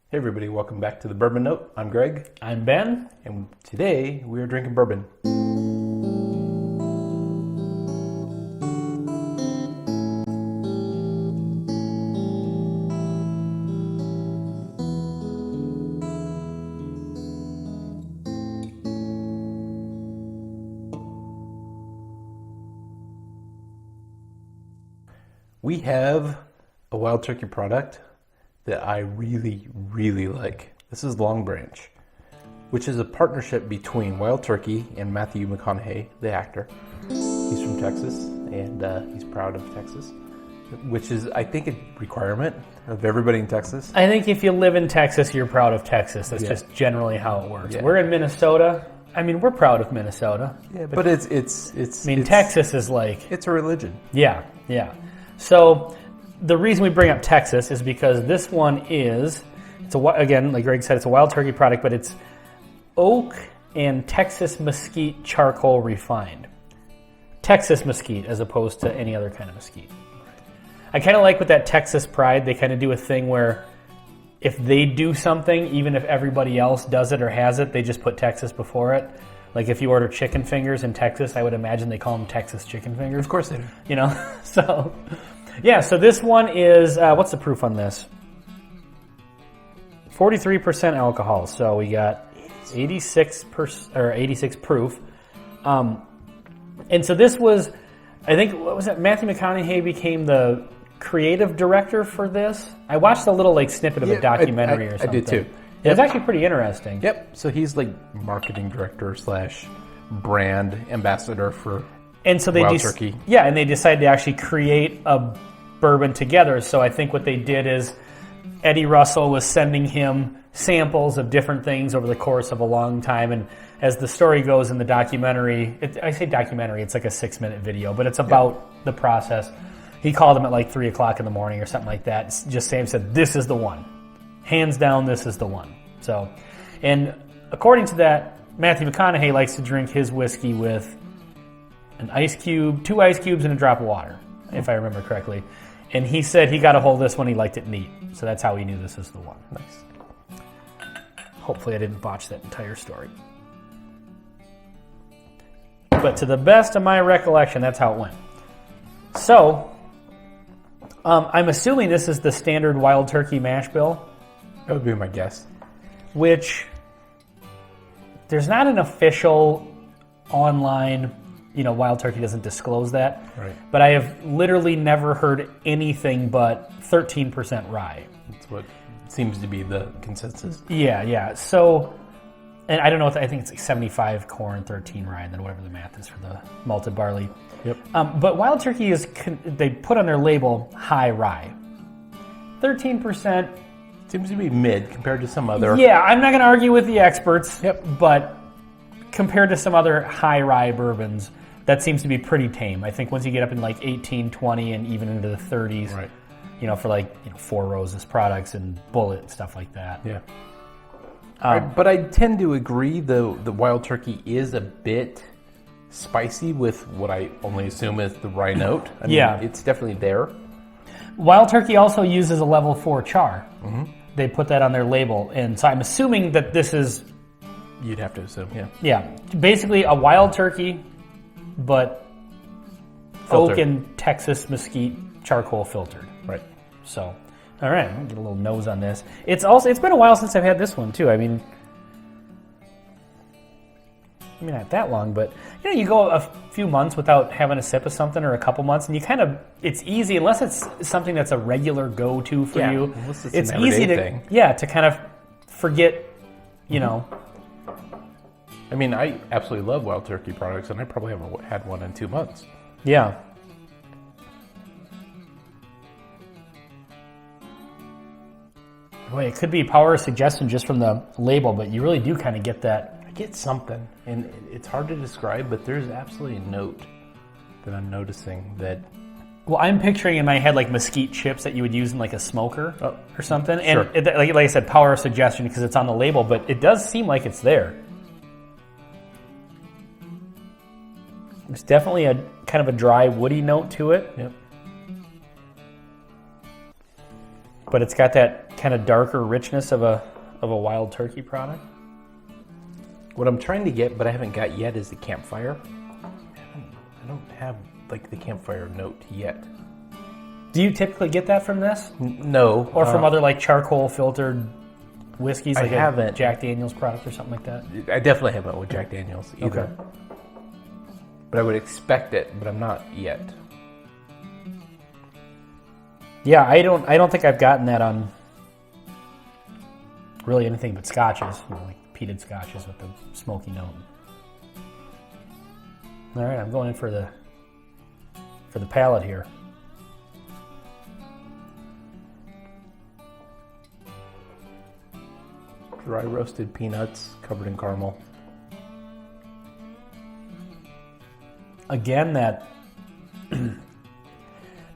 Hey everybody, welcome back to the Bourbon Note. I'm Greg. I'm Ben. And today we are drinking bourbon. We have a Wild Turkey product that I really, really like. This is Longbranch, which is a partnership between Wild Turkey and Matthew McConaughey, the actor. He's from Texas, and he's proud of Texas, which is, I think, a requirement of everybody in Texas. I think if you live in Texas, you're proud of Texas. That's just generally how it works. Yeah. We're in Minnesota. I mean, we're proud of Minnesota. Yeah, but it's. I mean, Texas is like... It's a religion. Yeah. So the reason we bring up Texas is because this one is, again, like Greg said, it's a Wild Turkey product, but it's oak and Texas mesquite charcoal refined. Texas mesquite as opposed to any other kind of mesquite. I kind of like with that Texas pride, they kind of do a thing where if they do something, even if everybody else does it or has it, they just put Texas before it. Like if you order chicken fingers in Texas, I would imagine they call them Texas chicken fingers. Of course they do. You know, so this one is, what's the proof on this? 43% alcohol. So we got 86 proof. And so this was, I think, what was it? Matthew McConaughey became the creative director for this. I watched a little snippet of a documentary or something. I did too. It was actually pretty interesting. Yep. So he's like marketing director / brand ambassador for Wild Turkey. Yeah, and they decided to actually create a bourbon together. So I think what they did is Eddie Russell was sending him samples of different things over the course of a long time. And as the story goes in the documentary, I say documentary, it's like a 6-minute video, but it's about the process. He called him at like 3 o'clock in the morning or something like that. Just Sam said, "This is the one. Hands down, this is the one." So, and according to that, Matthew McConaughey likes to drink his whiskey with an ice cube, 2 ice cubes, and a drop of water, if I remember correctly. And he said he got a hold of this when he liked it neat. So that's how he knew this is the one. Nice. Hopefully I didn't botch that entire story. But to the best of my recollection, that's how it went. So, I'm assuming this is the standard Wild Turkey mash bill. That would be my guess. Which, there's not an official online, Wild Turkey doesn't disclose that. Right. But I have literally never heard anything but 13% rye. That's what seems to be the consensus. Yeah. So, and I don't know, I think it's like 75 corn, 13 rye, and then whatever the math is for the malted barley. Yep. But Wild Turkey they put on their label high rye. 13%. Seems to be mid compared to some other. Yeah, I'm not going to argue with the experts. Yep. But compared to some other high rye bourbons, that seems to be pretty tame. I think once you get up in like 18, 20, and even into the 30s, right. For like, Four Roses products and Bullet and stuff like that. Yeah. But I tend to agree, though, the Wild Turkey is a bit spicy with what I only assume is the rye note. I mean, it's definitely there. Wild Turkey also uses a level 4 char. Mm-hmm. They put that on their label. And so I'm assuming that this is... You'd have to assume, yeah. Yeah. Basically a Wild Turkey, but filtered. Oak and Texas mesquite charcoal filtered. Right. So, all right. I'll get a little nose on this. It's been a while since I've had this one, too. I mean, not that long, but you go a few months without having a sip of something, or a couple months, and it's easy, unless it's something that's a regular go-to for you. It's an easy thing. to kind of forget, I mean, I absolutely love Wild Turkey products, and I probably haven't had one in 2 months. Yeah. Boy, it could be power of suggestion just from the label, but you really do kind of get that. I get something, and it's hard to describe, but there's absolutely a note that I'm noticing that... Well, I'm picturing in my head like mesquite chips that you would use in like a smoker or something. Sure. And like I said, power of suggestion because it's on the label, but it does seem like it's there. There's definitely a kind of a dry, woody note to it. Yep. but it's got that kind of darker richness of a wild turkey product. What I'm trying to get, but I haven't got yet, is the campfire. I don't have like the campfire note yet. Do you typically get that from this? No. Or from other like charcoal filtered whiskeys, like I haven't. a Jack Daniel's product or something like that? I definitely haven't with Jack Daniel's either. Okay. But I would expect it, but I'm not yet. Yeah, I don't think I've gotten that on really anything but scotches, like peated scotches with the smoky note. All right, I'm going in for the palate here. Dry roasted peanuts covered in caramel. Again, that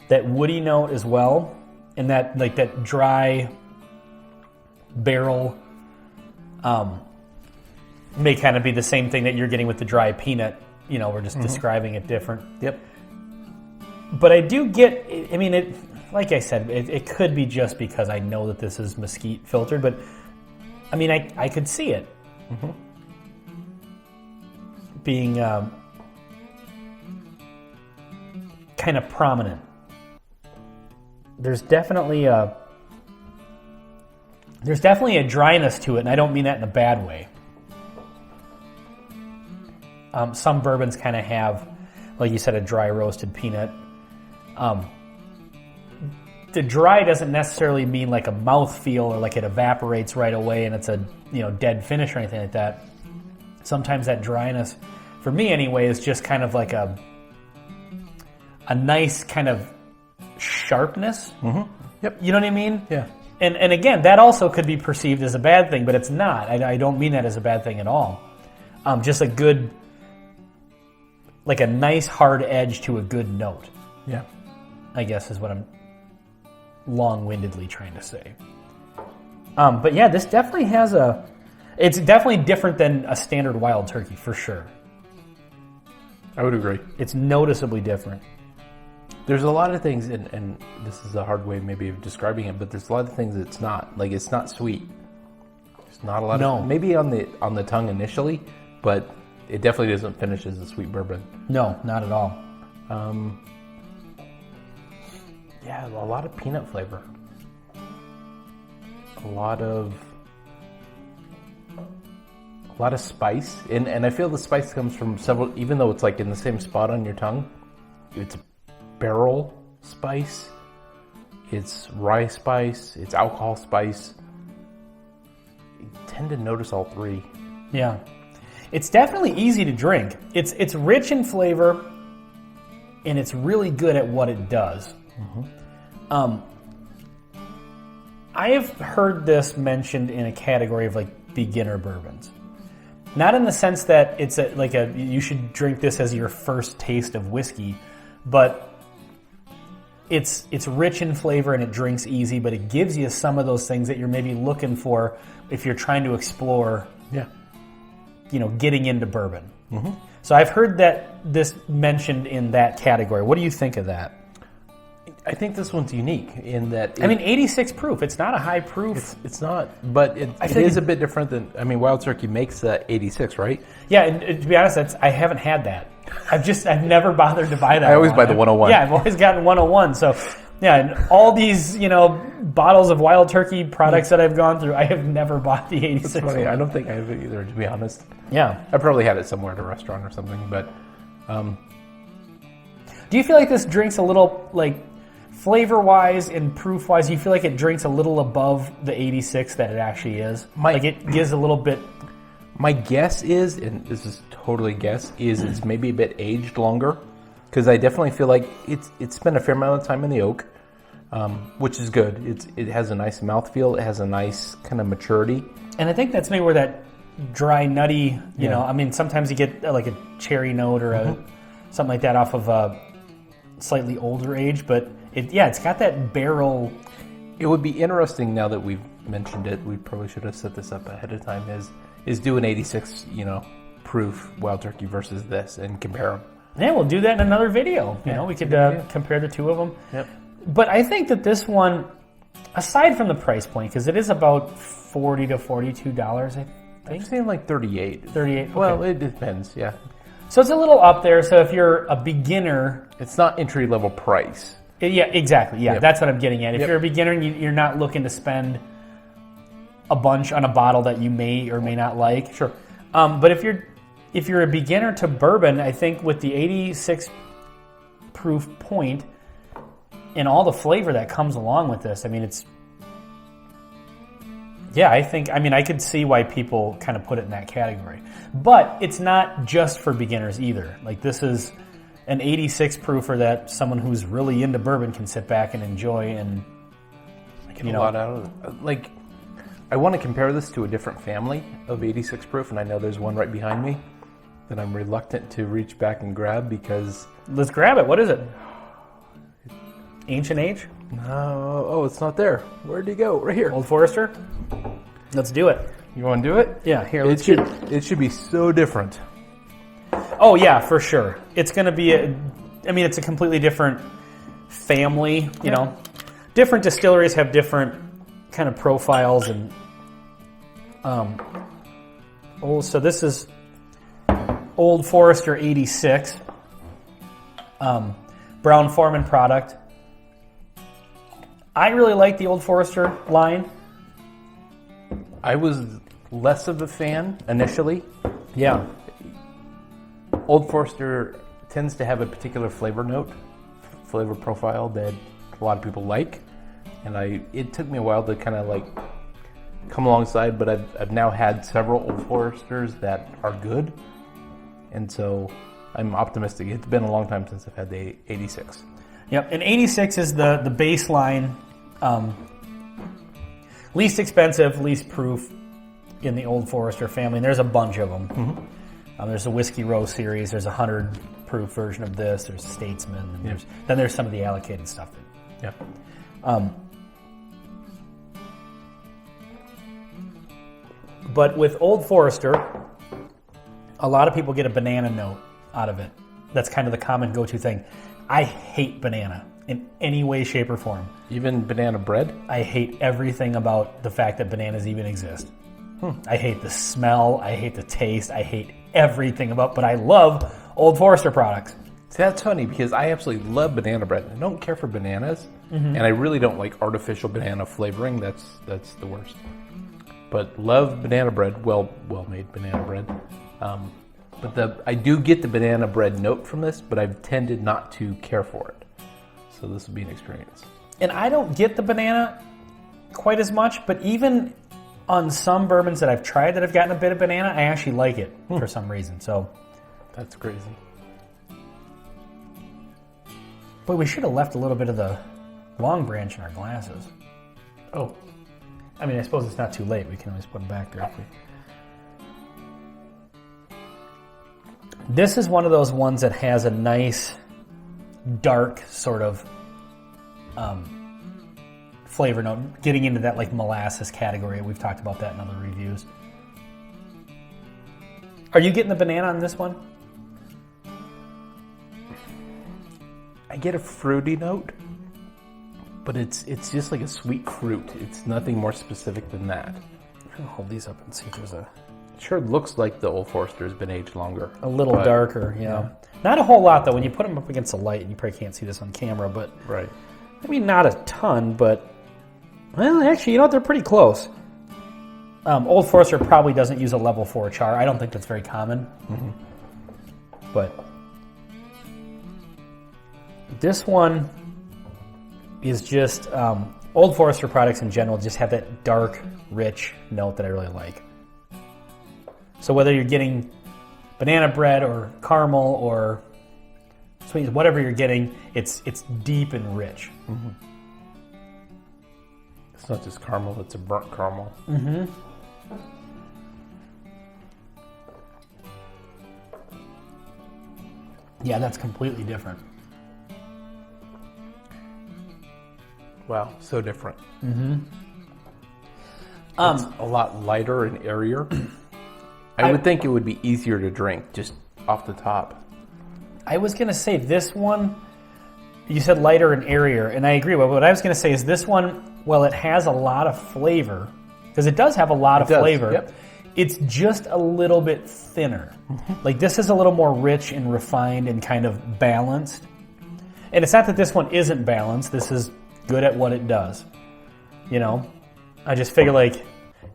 that woody note as well, and that like that dry barrel may kind of be the same thing that you're getting with the dry peanut. You know, we're just describing it different. Yep. But I do get, I mean, it. Like I said, it could be just because I know that this is mesquite filtered, but I mean, I could see it being kind of prominent. There's definitely a dryness to it, and I don't mean that in a bad way. Some bourbons kind of have, like you said, a dry roasted peanut. The dry doesn't necessarily mean like a mouthfeel or like it evaporates right away and it's a dead finish or anything like that. Sometimes that dryness, for me anyway, is just kind of like a nice kind of sharpness. Yep. You know what I mean? Yeah. And again, that also could be perceived as a bad thing, but it's not. I don't mean that as a bad thing at all. Just a good, like a nice hard edge to a good note. Yeah. I guess is what I'm long-windedly trying to say. But yeah, this definitely has it's definitely different than a standard wild turkey, for sure. I would agree. It's noticeably different. There's a lot of things, and this is a hard way maybe of describing it, but there's a lot of things it's not. Like, it's not sweet. There's not a lot of, maybe on the tongue initially, but it definitely doesn't finish as a sweet bourbon. No, not at all. Yeah, a lot of peanut flavor. A lot of spice, and I feel the spice comes from several, even though it's like in the same spot on your tongue. It's barrel spice, it's rye spice, it's alcohol spice. You tend to notice all three. Yeah. It's definitely easy to drink. It's rich in flavor, and it's really good at what it does. I have heard this mentioned in a category of like beginner bourbons. Not in the sense that it's you should drink this as your first taste of whiskey, but it's rich in flavor and it drinks easy, but it gives you some of those things that you're maybe looking for if you're trying to explore, getting into bourbon. So I've heard that this mentioned in that category. What do you think of that? I think this one's unique in that... 86 proof. It's not a high proof. It's not, but it is a bit different than... Wild Turkey makes 86, right? Yeah, and to be honest, I haven't had that. I've never bothered to buy that. I always buy the 101. Yeah, I've always gotten 101. So, yeah, and all these, bottles of Wild Turkey products that I've gone through, I have never bought the 86 That's funny. one. I don't think I have it either, to be honest. Yeah. I probably had it somewhere at a restaurant or something, but... Do you feel like this drinks a little, like... Flavor-wise and proof-wise, you feel like it drinks a little above the 86 that it actually is? Like it gives a little bit... My guess is, and this is totally guess, is it's maybe a bit aged longer. Because I definitely feel like it's spent a fair amount of time in the oak, which is good. It has a nice mouthfeel. It has a nice kind of maturity. And I think that's maybe where that dry, nutty, sometimes you get like a cherry note or something like that off of a slightly older age, but... It's got that barrel. It would be interesting now that we've mentioned it. We probably should have set this up ahead of time. Is do an 86, proof Wild Turkey versus this and compare them. Yeah, we'll do that in another video. We could compare the two of them. Yep. But I think that this one, aside from the price point, because it is about $40 to $42, I I'm think. saying like 38. 38. Okay. Well, it depends. Yeah, So it's a little up there. So if you're a beginner, it's not entry level price. yeah, exactly. Yeah, Yep. that's what I'm getting at. If Yep. you're a beginner, and you're not looking to spend a bunch on a bottle that you may or may not like. Sure. But if you're a beginner to bourbon, I think with the 86 proof point and all the flavor that comes along with this, I mean, it's. Yeah, I could see why people kind of put it in that category. But it's not just for beginners either. Like, this is an 86 proofer that someone who's really into bourbon can sit back and enjoy and, Get a lot out of it. Like, I want to compare this to a different family of 86 proof, and I know there's one right behind me that I'm reluctant to reach back and grab because... Let's grab it. What is it? Ancient Age? No, oh, it's not there. Where'd he go? Right here. Old Forester? Let's do it. You want to do it? Yeah, here, It let's should, be so different. Oh, yeah, for sure. It's going to be it's a completely different family, you know. Different distilleries have different kind of profiles and so this is Old Forester 86 Brown Forman product. I really like the Old Forester line. I was less of a fan initially. Yeah. Old Forester tends to have a particular flavor profile that a lot of people like, and it took me a while to kind of like come alongside, but I've now had several Old Foresters that are good, and so I'm optimistic. It's been a long time since I've had the 86. Yep, and 86 is the baseline, least expensive, least proof in the Old Forester family, and there's a bunch of them. Mm-hmm. There's the Whiskey Row series, there's a 100 proof version of this, there's Statesman, and then there's some of the allocated stuff. Yeah. But with Old Forester, a lot of people get a banana note out of it. That's kind of the common go-to thing. I hate banana in any way, shape, or form. Even banana bread? I hate everything about the fact that bananas even exist. I hate the smell, I hate the taste, I hate everything but I love Old Forester products. See, that's funny because I absolutely love banana bread. I don't care for bananas, and I really don't like artificial banana flavoring. That's the worst. But love banana bread, well-made banana bread. But I do get the banana bread note from this, but I've tended not to care for it. So this will be an experience. And I don't get the banana quite as much, but even on some bourbons that I've tried that have gotten a bit of banana, I actually like it for some reason. So that's crazy. Boy, we should have left a little bit of the Longbranch in our glasses. Oh. I mean, I suppose it's not too late. We can always put them back there. This is one of those ones that has a nice, dark sort of flavor note, getting into that like molasses category. We've talked about that in other reviews. Are you getting the banana on this one? I get a fruity note, but it's just like a sweet fruit. It's nothing more specific than that. I'm going to hold these up and see if there's It sure looks like the Old Forester has been aged longer. a little darker, yeah. Not a whole lot, though. When you put them up against the light, and you probably can't see this on camera, but Right. I mean, not a ton, but well, actually, you know what? They're pretty close. Old Forester probably doesn't use a level 4 char. I don't think that's very common. But this one is just Old Forester products in general just have that dark, rich note that I really like. So whether you're getting banana bread or caramel or sweet, whatever you're getting, it's deep and rich. It's not just caramel, it's a burnt caramel. Yeah, that's completely different. Wow, so different. It's a lot lighter and airier. I would think it would be easier to drink just off the top. I was going to say this one, you said lighter and airier, and I agree. What I was going to say is this one while it has a lot of flavor, because it does have a lot of flavor, yep. It's just a little bit thinner. Like this is a little more rich and refined and kind of balanced. And it's not that this one isn't balanced. This is good at what it does. You know, I just figure like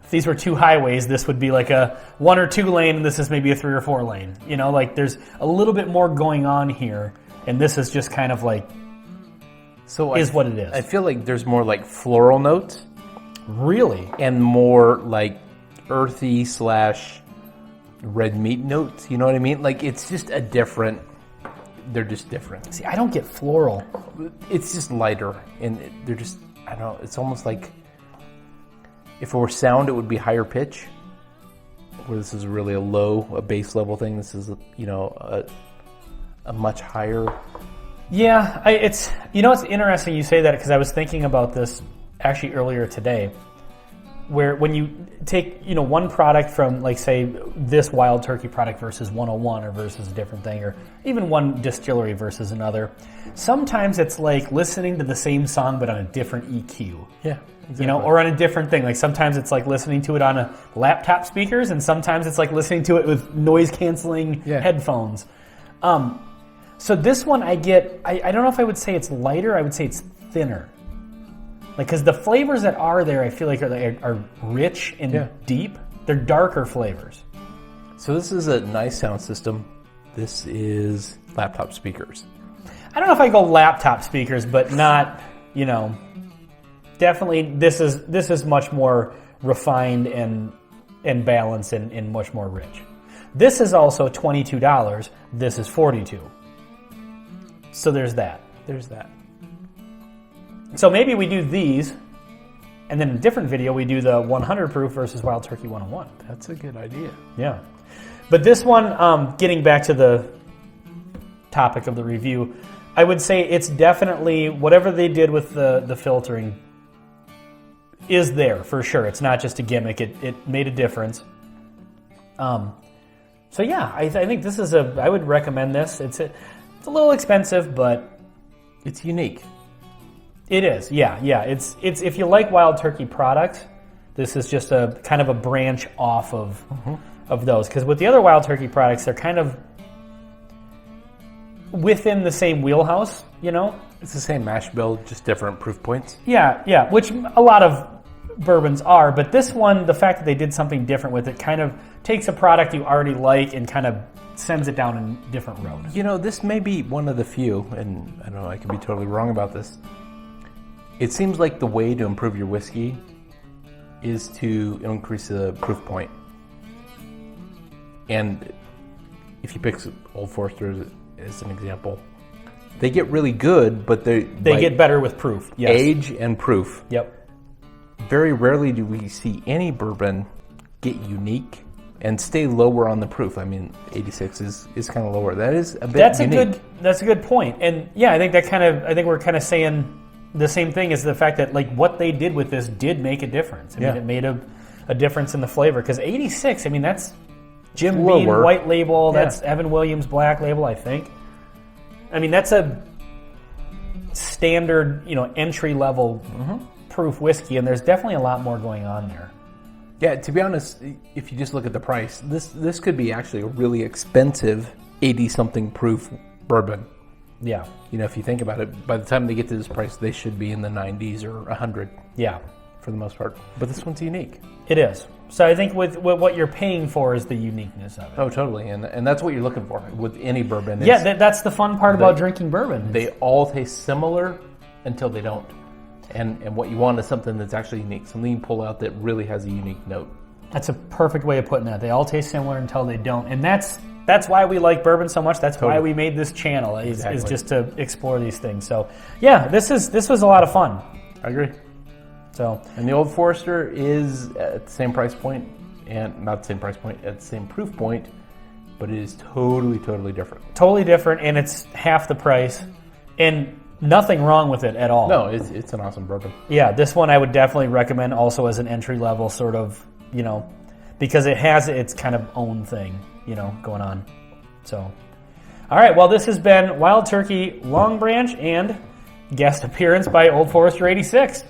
if these were two highways, this would be like a 1 or 2 lane, and this is maybe a 3 or 4 lane. You know, like there's a little bit more going on here, and this is just kind of like what it is. I feel like there's more like floral notes. Really? And more like earthy / red meat notes. You know what I mean? Like it's just a different. They're just different. See, I don't get floral. It's just lighter, and they're just. I don't know. It's almost like if it were sound, it would be higher pitch. Where this is really a bass level thing. This is a much higher. Yeah, it's interesting you say that because I was thinking about this actually earlier today, where when you take one product from like say this Wild Turkey product versus 101 or versus a different thing, or even one distillery versus another, sometimes it's like listening to the same song but on a different EQ. Yeah, exactly. Or on a different thing. Like sometimes it's like listening to it on a laptop speakers, and sometimes it's like listening to it with noise canceling headphones. So this one I don't know if I would say it's lighter. I would say it's thinner. Like, because the flavors that are there, I feel like are rich and deep. They're darker flavors. So this is a nice sound system. This is laptop speakers. I don't know if I go laptop speakers, but not, definitely this is much more refined and balanced and much more rich. This is also $22. This is $42. So there's that. There's that. So maybe we do these, and then in a different video we do the 100 proof versus Wild Turkey 101. That's a good idea. Yeah. But this one, getting back to the topic of the review, I would say it's definitely, whatever they did with the filtering is there for sure. It's not just a gimmick. It made a difference. So yeah, I think this is I would recommend this. It's a little expensive, but it's unique. It is, yeah. It's if you like Wild Turkey products, this is just a kind of a branch off of those. Because with the other Wild Turkey products, they're kind of within the same wheelhouse, It's the same mash bill, just different proof points. Yeah, which a lot of bourbons are. But this one, the fact that they did something different with it kind of takes a product you already like and kind of sends it down a different road. This may be one of the few, and I don't know, I could be totally wrong about this. It seems like the way to improve your whiskey is to increase the proof point. And if you pick Old Forester as an example, they get really good, but they get better with proof. Yes. Age and proof. Yep. Very rarely do we see any bourbon get unique and stay lower on the proof. I mean, 86 is kind of lower. That is a bit unique. That's a good point. And yeah, I think we're kind of saying the same thing is the fact that like what they did with this did make a difference. I mean, it made a difference in the flavor. Because 86, I mean, that's Jim Beam white label. Yeah. That's Evan Williams black label, I think. I mean, that's a standard, entry level proof whiskey, and there's definitely a lot more going on there. Yeah, to be honest, if you just look at the price, this could be actually a really expensive 80-something proof bourbon. Yeah. If you think about it, by the time they get to this price, they should be in the 90s or 100. Yeah. For the most part. But this one's unique. It is. So I think with what you're paying for is the uniqueness of it. Oh, totally. And that's what you're looking for with any bourbon. Yeah, that's the fun part about drinking bourbon. They all taste similar until they don't. And what you want is something that's actually unique, something you pull out that really has a unique note. That's a perfect way of putting it. They all taste similar until they don't. And that's why we like bourbon so much. That's why we made this channel, is just to explore these things. So yeah, this was a lot of fun. I agree. So, and the Old Forester is at the same price point, and not the same price point, at the same proof point, but it is totally, totally different. Totally different, and it's half the price, and nothing wrong with it at all. No, it's an awesome bourbon. Yeah, this one I would definitely recommend also as an entry level sort of, because it has its kind of own thing, going on. So, all right, well, this has been Wild Turkey Longbranch and guest appearance by Old Forester 86.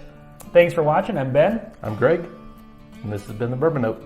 Thanks for watching. I'm Ben. I'm Greg, and this has been the Bourbon Note.